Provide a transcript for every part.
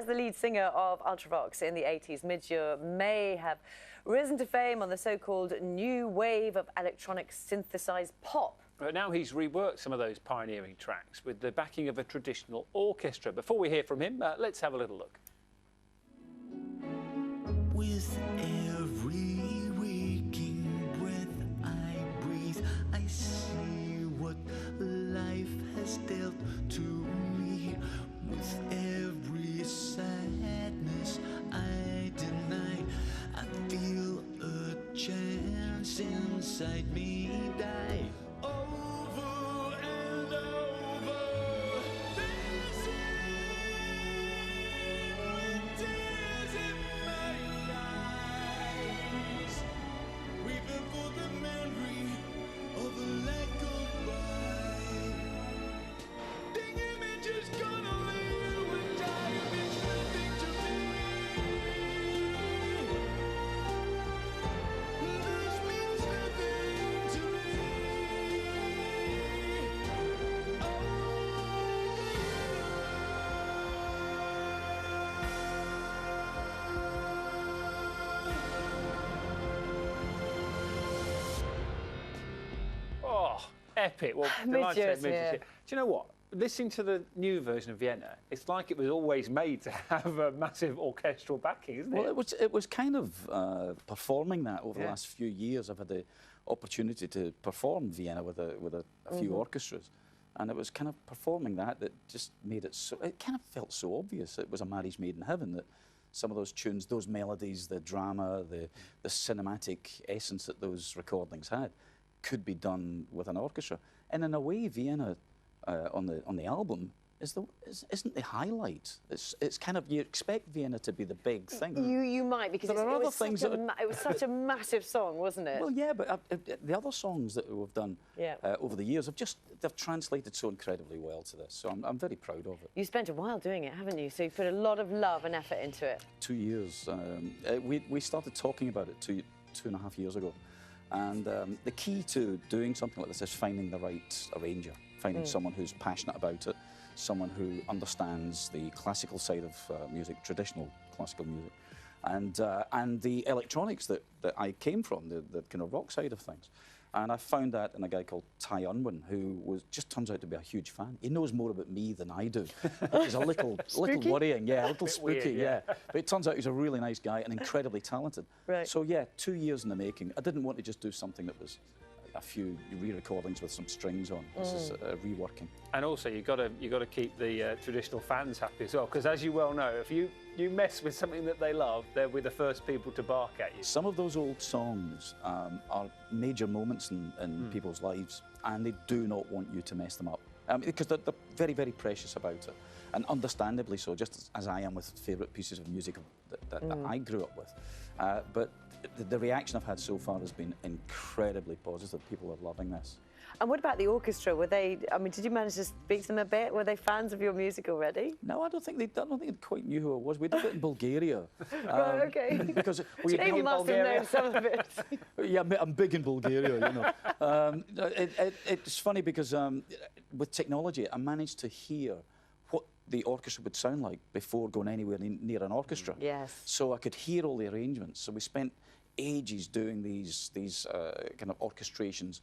As the lead singer of Ultravox in the 80s, Midge may have risen to fame on the so-called new wave of electronic synthesized pop. But now he's reworked some of those pioneering tracks with the backing of a traditional orchestra. Before we hear from him, let's have a little look. With every waking breath I breathe, I see what life has dealt to me. With every sadness I deny, I feel a chance inside me die. Over and over, dancing with tears in my eyes, weeping for the memory of a life gone by. The image is gonna leave and die, it means nothing to me. This means nothing to me. Oh, epic. Well, Midge is Midge is here. here. Do you know what? Listening to the new version of Vienna, it's like it was always made to have a massive orchestral backing, isn't it? Well, it was kind of performing that over the last few years. I've had the opportunity to perform Vienna with a few orchestras, and it was kind of performing that just made it so. It kind of felt so obvious. It was a marriage made in heaven, that some of those tunes, those melodies, the drama, the cinematic essence that those recordings had, could be done with an orchestra. And in a way, Vienna on the album isn't the highlight. It's kind of, you expect Vienna to be the big thing. You might, because there are other things it was such a massive song, wasn't it? Well, yeah, but the other songs that we've done over the years they've translated so incredibly well to this. So I'm very proud of it. You spent a while doing it, haven't you? So you put a lot of love and effort into it. 2 years. We started talking about it two and a half years ago. And the key to doing something like this is finding the right arranger, finding someone who's passionate about it, someone who understands the classical side of music, traditional classical music, and the electronics that I came from, the kind of rock side of things. And I found that in a guy called Ty Unwin, who just turns out to be a huge fan. He knows more about me than I do. He's a little worrying, a little spooky, weird, But it turns out he's a really nice guy and incredibly talented. Right. So yeah, 2 years in the making. I didn't want to just do something that was a few re-recordings with some strings on. This is reworking. And also, you've got to keep the traditional fans happy as well, because as you well know, if you mess with something that they love, they'll be the first people to bark at you. Some of those old songs are major moments in people's lives, and they do not want you to mess them up. Because they're very, very precious about it, and understandably so, just as I am with favourite pieces of music that I grew up with. But the reaction I've had so far has been incredibly positive. People are loving this. And what about the orchestra? Were they? I mean, did you manage to speak to them a bit? Were they fans of your music already? No, I don't think they quite knew who I was. We did it in Bulgaria. Right, okay. Because They must have known some of it. Yeah, I'm big in Bulgaria, you know. It's funny because with technology, I managed to hear what the orchestra would sound like before going anywhere near an orchestra. Yes. So I could hear all the arrangements. So we spent ages doing these kind of orchestrations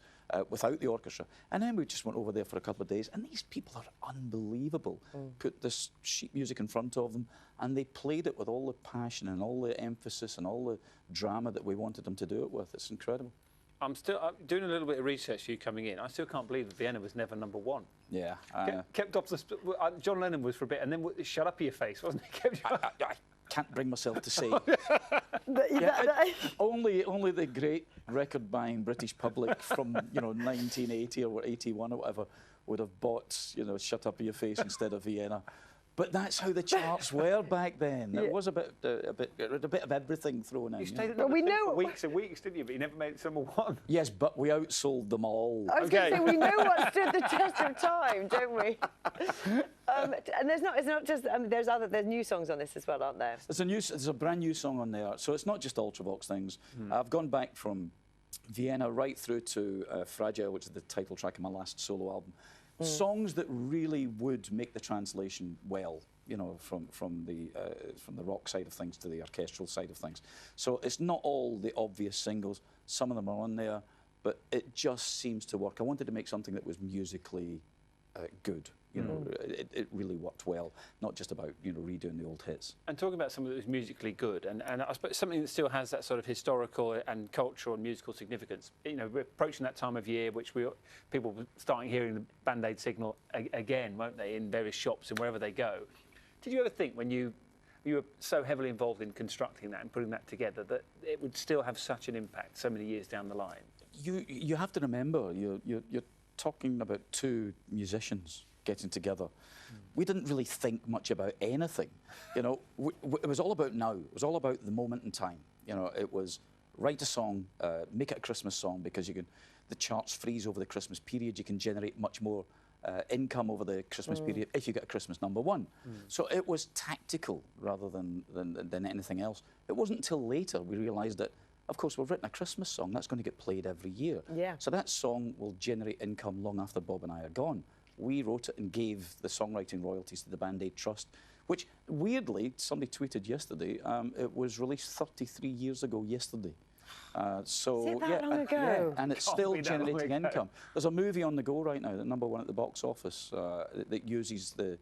without the orchestra, and then we just went over there for a couple of days, and these people are unbelievable. Put this sheet music in front of them, and they played it with all the passion and all the emphasis and all the drama that we wanted them to do it with. It's incredible. I'm doing a little bit of research for you coming in. I still can't believe that Vienna was never #1. Yeah. Kept off the... John Lennon was for a bit, and then shut up your face, wasn't he? I can't bring myself to say. Only the great record-buying British public from 1980 or 81 or whatever would have bought "Shut Up Your Face" instead of Vienna. But that's how the charts were back then. It was a bit of everything thrown in. You stayed at But we know for weeks and weeks, didn't you? But you never made it to #1. Yes, but we outsold them all. I was going to say, we know what stood the test of time, don't we? And it's not just. I mean, there's new songs on this as well, aren't there? There's a brand new song on there, so it's not just Ultravox things. I've gone back from Vienna right through to Fragile, which is the title track of my last solo album. Songs that really would make the translation well you know, from the rock side of things to the orchestral side of things. So it's not all the obvious singles. Some of them are on there, but it just seems to work. I wanted to make something that was musically good. You know, it really worked well, not just about, you know, redoing the old hits. And talking about something that was musically good, and I suppose something that still has that sort of historical and cultural and musical significance. You know, we're approaching that time of year which people were starting hearing the Band-Aid signal again, won't they, in various shops and wherever they go. Did you ever think when you were so heavily involved in constructing that and putting that together that it would still have such an impact so many years down the line? You have to remember, you're talking about two musicians getting together. We didn't really think much about anything. You know, it was all about now. It was all about the moment in time. You know, it was write a song, make it a Christmas song, because the charts freeze over the Christmas period. You can generate much more income over the Christmas period if you get a Christmas #1. So it was tactical rather than anything else. It wasn't until later we realised that, of course, we've written a Christmas song that's going to get played every year. Yeah. So that song will generate income long after Bob and I are gone. We wrote it and gave the songwriting royalties to the Band-Aid Trust, which, weirdly, somebody tweeted yesterday, it was released 33 years ago yesterday. So, is it that long ago? And it's still generating income. There's a movie on the go right now, #1 at the box office, that uses the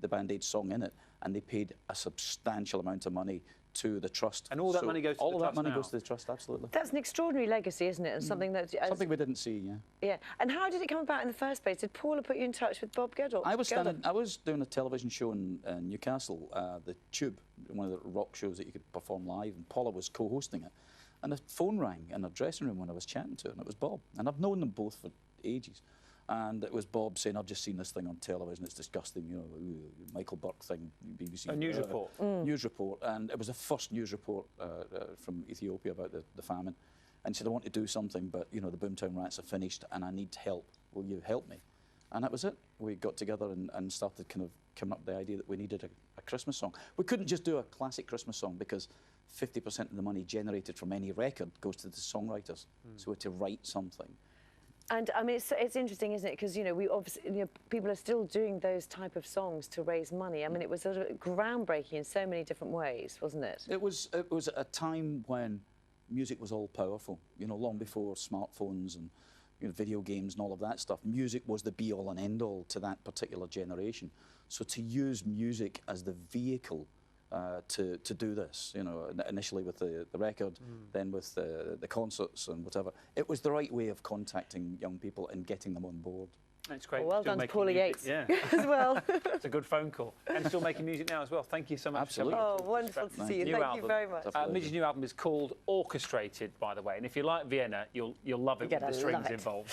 Band-Aid song in it, and they paid a substantial amount of money to the trust. And all that money goes to the trust All that money now? goes to the trust, absolutely. That's an extraordinary legacy, isn't it? And something that... Something we didn't see, yeah. Yeah. And how did it come about in the first place? Did Paula put you in touch with Bob Geldof? I was doing a television show in Newcastle, the Tube, one of the rock shows that you could perform live, and Paula was co-hosting it. And the phone rang in her dressing room when I was chatting to her, and it was Bob. And I've known them both for ages. And it was Bob saying, I've just seen this thing on television, it's disgusting, you know, Michael Burke thing, BBC. A news report. News report, and it was the first news report from Ethiopia about the famine. And he said, I want to do something, but, you know, the Boomtown Rats are finished and I need help. Will you help me? And that was it. We got together and started kind of coming up with the idea that we needed a Christmas song. We couldn't just do a classic Christmas song because 50% of the money generated from any record goes to the songwriters. So we had to write something. And I mean, it's interesting, isn't it? Because, you know, we obviously, you know, people are still doing those type of songs to raise money. I mean, it was sort of groundbreaking in so many different ways, wasn't it? It was a time when music was all powerful, you know, long before smartphones and, you know, video games and all of that stuff. Music was the be-all and end-all to that particular generation. So to use music as the vehicle to do this, you know, initially with the record, then with the concerts and whatever. It was the right way of contacting young people and getting them on board. It's great. Well done to Paula Yates yeah. as well. It's a good phone call. And still making music now as well. Thank you so much. Absolutely. Oh, wonderful to see you. Thank you very much. Midge's new album is called Orchestrated, by the way. And if you like Vienna, you'll love it with the strings involved.